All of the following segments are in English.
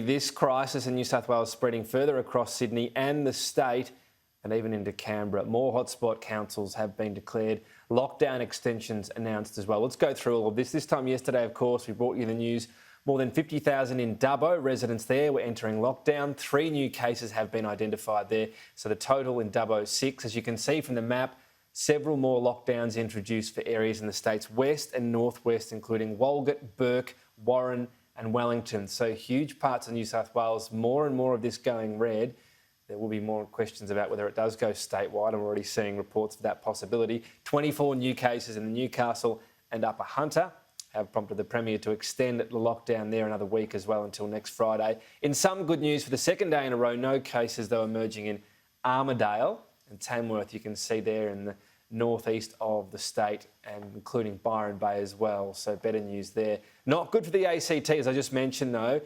This crisis in New South Wales spreading further across Sydney and the state and even into Canberra. More hotspot councils have been declared. Lockdown extensions announced as well. Let's go through all of this. This time yesterday, of course, we brought you the news. More than 50,000 in Dubbo. Residents there were entering lockdown. 3 new cases have been identified there. So the total in Dubbo, 6. As you can see from the map, several more lockdowns introduced for areas in the state's west and northwest, including Walgett, Burke, Warren and Wellington. So huge parts of New South Wales, more and more of this going red. There will be more questions about whether it does go statewide. I'm already seeing reports of that possibility. 24 new cases in the Newcastle and Upper Hunter have prompted the Premier to extend the lockdown there another week as well until next Friday. In some good news, for the second day in a row, no cases though emerging in Armidale and Tamworth. You can see there in the northeast of the state and including Byron Bay as well. So better news there. Not good for the ACT, as I just mentioned though.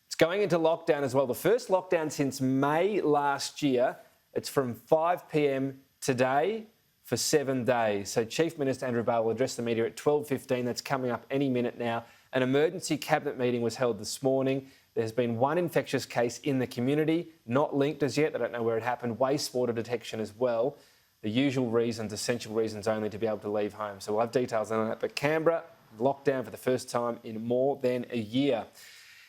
It's going into lockdown as well. The first lockdown since May last year. It's from 5 p.m. today for 7 days. So Chief Minister Andrew Barr will address the media at 12:15. That's coming up any minute now. An emergency cabinet meeting was held this morning. There's been 1 infectious case in the community, not linked as yet. They don't know where it happened. Wastewater detection as well. The usual reasons, essential reasons only to be able to leave home. So we'll have details on that. But Canberra, lockdown for the first time in more than a year.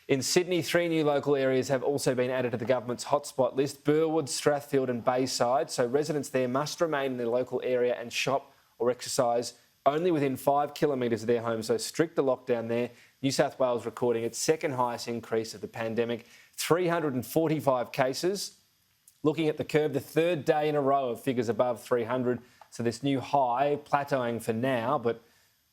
In Sydney, 3 new local areas have also been added to the government's hotspot list: Burwood, Strathfield and Bayside. So residents there must remain in their local area and shop or exercise only within 5 kilometres of their home. So stricter lockdown there. New South Wales recording its second highest increase of the pandemic, 345 cases. Looking at the curve, the 3rd day in a row of figures above 300. So this new high plateauing for now, but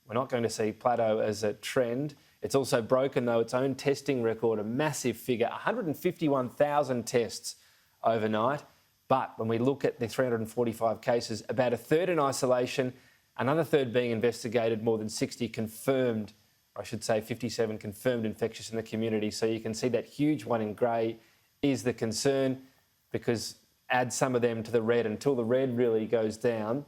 we're not going to see plateau as a trend. It's also broken, though, its own testing record, a massive figure, 151,000 tests overnight. But when we look at the 345 cases, about a third in isolation, another third being investigated, more than 60 confirmed, or I should say 57 confirmed infectious in the community. So you can see that huge one in grey is the concern, because add some of them to the red until the red really goes down.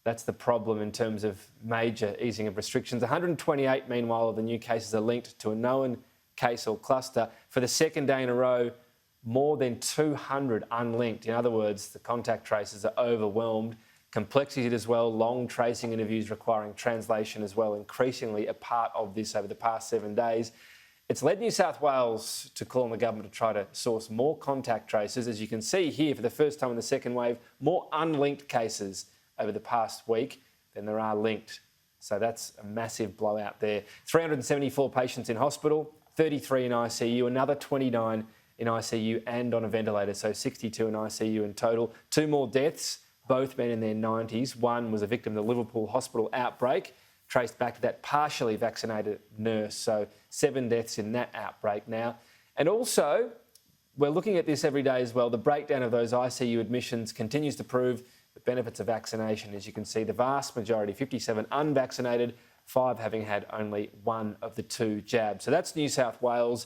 That's the problem in terms of major easing of restrictions. 128, meanwhile, of the new cases are linked to a known case or cluster. For the second day in a row, more than 200 unlinked. In other words, the contact tracers are overwhelmed. Complexity as well, long tracing interviews requiring translation as well, increasingly a part of this over the past 7 days. It's led New South Wales to call on the government to try to source more contact tracers. As you can see here, for the first time in the second wave, more unlinked cases over the past week than there are linked. So that's a massive blowout there. 374 patients in hospital, 33 in ICU, another 29 in ICU and on a ventilator, so 62 in ICU in total. 2 more deaths, both men in their 90s. One was a victim of the Liverpool hospital outbreak, traced back to that partially vaccinated nurse. So 7 deaths in that outbreak now. And also, we're looking at this every day as well. The breakdown of those ICU admissions continues to prove the benefits of vaccination. As you can see, the vast majority, 57 unvaccinated, 5 having had only 1 of the 2 jabs. So that's New South Wales.